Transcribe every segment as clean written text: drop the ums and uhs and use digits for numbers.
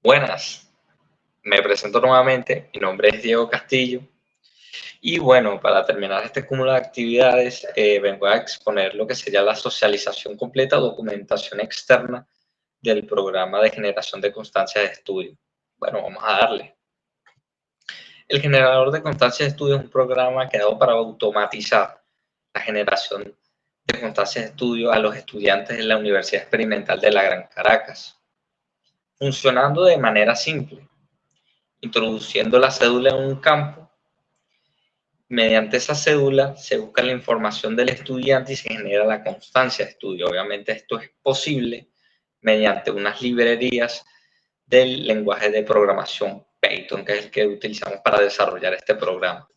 Buenas, me presento nuevamente, mi nombre es Diego Castillo y bueno, para terminar este cúmulo de actividades vengo a exponer lo que sería la socialización completa o documentación externa del programa de generación de constancias de estudio. Bueno, vamos a darle. El generador de constancias de estudio es un programa creado para automatizar la generación de constancias de estudio a los estudiantes de la Universidad Experimental de la Gran Caracas, funcionando de manera simple, introduciendo la cédula en un campo. Mediante esa cédula se busca la información del estudiante y se genera la constancia de estudio. Obviamente esto es posible mediante unas librerías del lenguaje de programación Python, que es el que utilizamos para desarrollar este programa.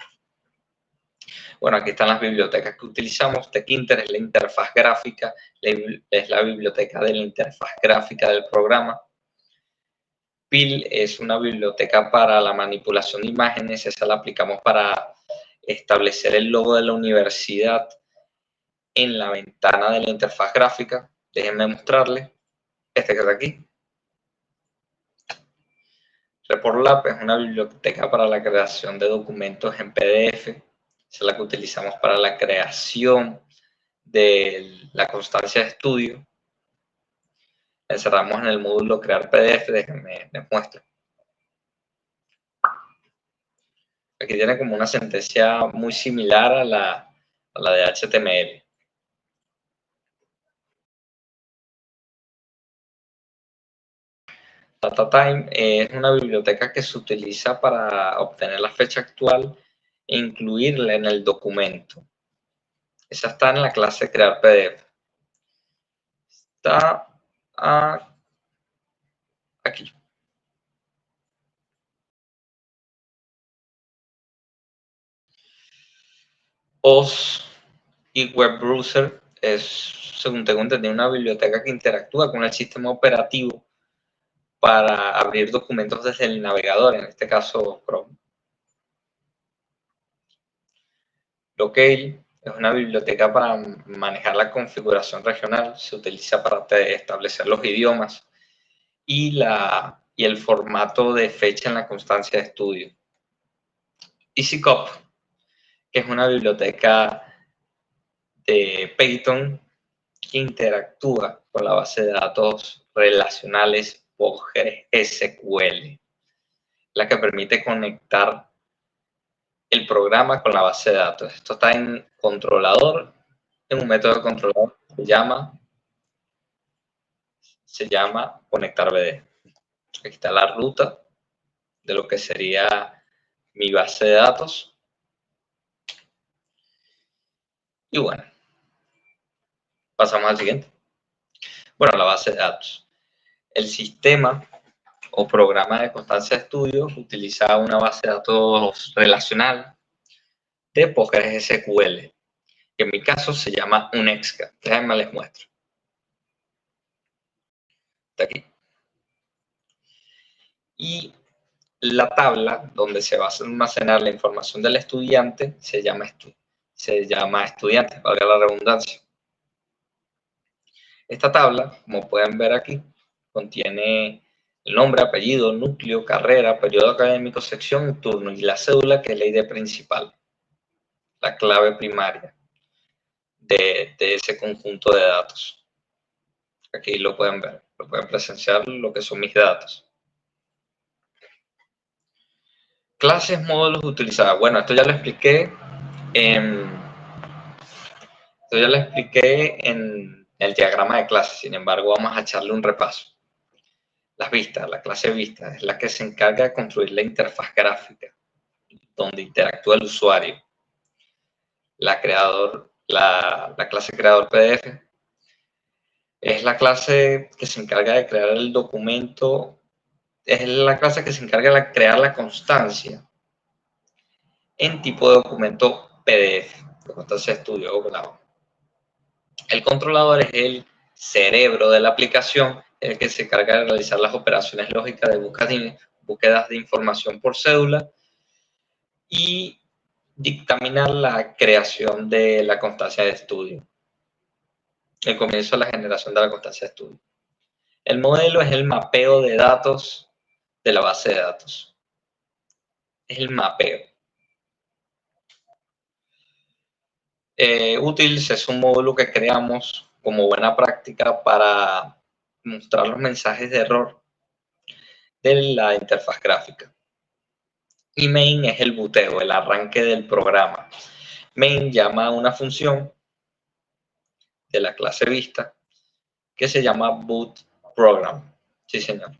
Bueno, aquí están las bibliotecas que utilizamos. Tkinter es la interfaz gráfica, es la biblioteca de la interfaz gráfica del programa. PIL es una biblioteca para la manipulación de imágenes, esa la aplicamos para establecer el logo de la universidad en la ventana de la interfaz gráfica. Déjenme mostrarles este que está aquí. ReportLab es una biblioteca para la creación de documentos en PDF. Esa es la que utilizamos para la creación de la constancia de estudio. La encerramos en el módulo crear PDF. Déjenme les muestro. Aquí tiene como una sentencia muy similar a la de HTML. DataTime es una biblioteca que se utiliza para obtener la fecha actual e incluirla en el documento. Esa está en la clase crear PDF. Está aquí. OS y Web Browser es, según tengo entendido, una biblioteca que interactúa con el sistema operativo para abrir documentos desde el navegador, en este caso Chrome. Locale es una biblioteca para manejar la configuración regional, se utiliza para establecer los idiomas y el formato de fecha en la constancia de estudio. EasyCop, que es una biblioteca de Python que interactúa con la base de datos relacionales PostgreSQL, la que permite conectar el programa con la base de datos. Esto está en controlador, en un método de controlador que se llama conectar BD. Aquí está la ruta de lo que sería mi base de datos. Y bueno, pasamos al siguiente. Bueno, la base de datos. El sistema o programa de constancia de estudio utiliza una base de datos relacional de PostgreSQL, que en mi caso se llama Unexca. Déjenme les muestro. Está aquí. Y la tabla donde se va a almacenar la información del estudiante se llama estudiante, valga la redundancia. Esta tabla, como pueden ver aquí, contiene el nombre, apellido, núcleo, carrera, periodo académico, sección y turno, y la cédula, que es la ID principal, la clave primaria de ese conjunto de datos. Aquí lo pueden ver, lo pueden presenciar lo que son mis datos. Clases, módulos utilizados. Bueno, esto ya lo expliqué en el diagrama de clase. Sin embargo, vamos a echarle un repaso. Las vistas, la clase vista es la que se encarga de construir la interfaz gráfica, donde interactúa el usuario. La clase creador PDF es la clase que se encarga de crear el documento, es la clase que se encarga de crear la constancia en tipo de documento PDF, de constancia de estudio o grado. El controlador es el cerebro de la aplicación, el que se encarga de realizar las operaciones lógicas de búsquedas de información por cédula y dictaminar la creación de la constancia de estudio, el comienzo de la generación de la constancia de estudio. El modelo es el mapeo de datos de la base de datos. Es el mapeo. Utils es un módulo que creamos como buena práctica para mostrar los mensajes de error de la interfaz gráfica. Y main es el buteo, el arranque del programa. Main llama a una función de la clase vista que se llama boot program. Sí, señor.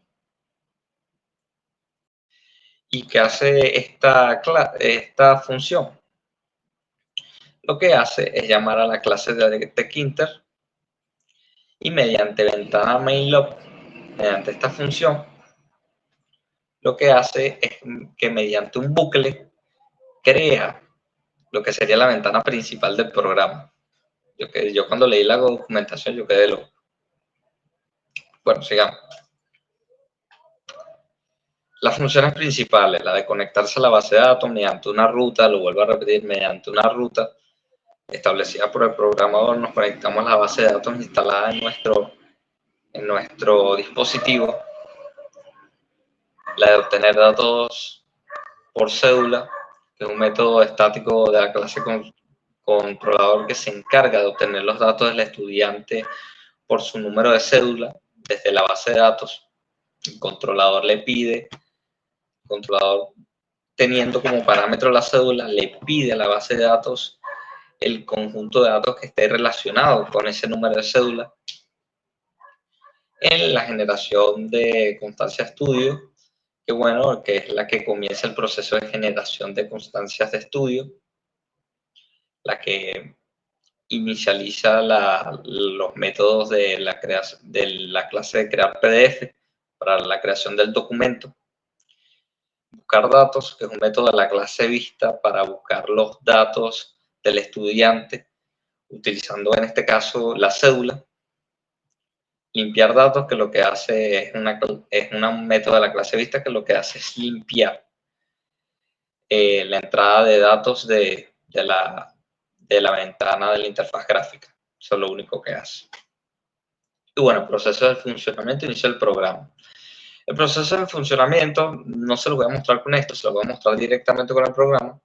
¿Y qué hace esta función? Lo que hace es llamar a la clase de TechInter y mediante ventana mainloop, mediante esta función, lo que hace es que mediante un bucle crea lo que sería la ventana principal del programa. Yo cuando leí la documentación yo quedé loco. Bueno, sigamos. Las funciones principales, la de conectarse a la base de datos mediante una ruta, lo vuelvo a repetir, mediante una ruta establecida por el programador, nos conectamos a la base de datos instalada en nuestro dispositivo. La de obtener datos por cédula, que es un método estático de la clase controlador que se encarga de obtener los datos del estudiante por su número de cédula desde la base de datos. El controlador le pide, el controlador teniendo como parámetro la cédula, le pide a la base de datos el conjunto de datos que esté relacionado con ese número de cédula. En la generación de constancia de estudio, que es la que comienza el proceso de generación de constancias de estudio, la que inicializa los métodos de la clase de crear PDF para la creación del documento. Buscar datos, que es un método de la clase vista para buscar los datos del estudiante, utilizando en este caso la cédula. Limpiar datos, que lo que hace es un método de la clase vista que lo que hace es limpiar la entrada de datos de la ventana de la interfaz gráfica. Eso es lo único que hace. Y bueno, el proceso de funcionamiento inicia el programa. El proceso de funcionamiento no se lo voy a mostrar con esto, se lo voy a mostrar directamente con el programa.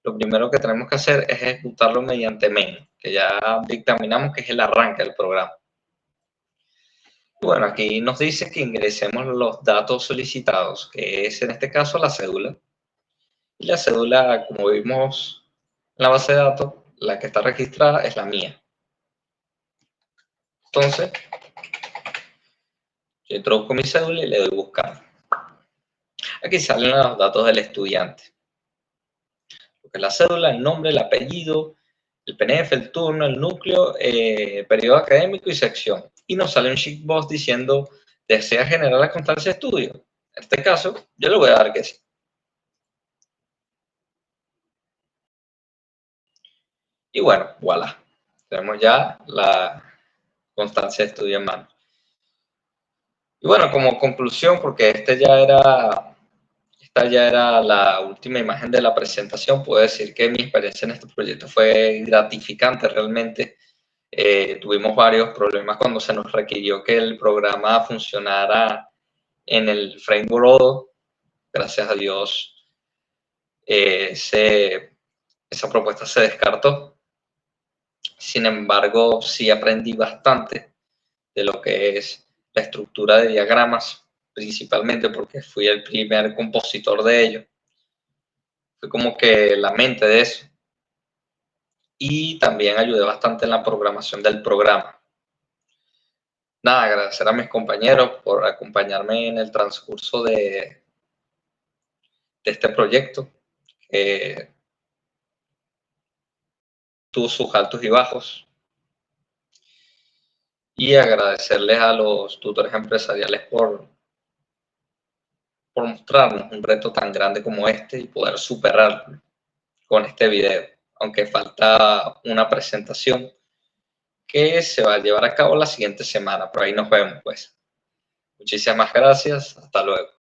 Lo primero que tenemos que hacer es ejecutarlo mediante main, que ya dictaminamos que es el arranque del programa. Bueno, aquí nos dice que ingresemos los datos solicitados, que es en este caso la cédula. Y la cédula, como vimos en la base de datos, la que está registrada es la mía. Entonces, yo introduzco mi cédula y le doy buscar. Aquí salen los datos del estudiante. Lo que es la cédula, el nombre, el apellido, el PNF, el turno, el núcleo, periodo académico y sección. Y nos sale un checkbox diciendo, ¿desea generar la constancia de estudio? En este caso, yo le voy a dar que sí. Y bueno, voilà. Tenemos ya la constancia de estudio en mano. Y bueno, como conclusión, porque esta ya era la última imagen de la presentación, puedo decir que mi experiencia en este proyecto fue gratificante realmente. Tuvimos varios problemas cuando se nos requirió que el programa funcionara en el framework Odoo. Gracias a Dios, esa propuesta se descartó. Sin embargo, sí aprendí bastante de lo que es la estructura de diagramas, principalmente porque fui el primer compositor de ello. Fue como que la mente de eso. Y también ayudé bastante en la programación del programa. Nada, agradecer a mis compañeros por acompañarme en el transcurso de este proyecto, que tuvo sus altos y bajos. Y agradecerles a los tutores empresariales por mostrarnos un reto tan grande como este y poder superarlo con este video, aunque falta una presentación que se va a llevar a cabo la siguiente semana. Por ahí nos vemos, pues. Muchísimas gracias. Hasta luego.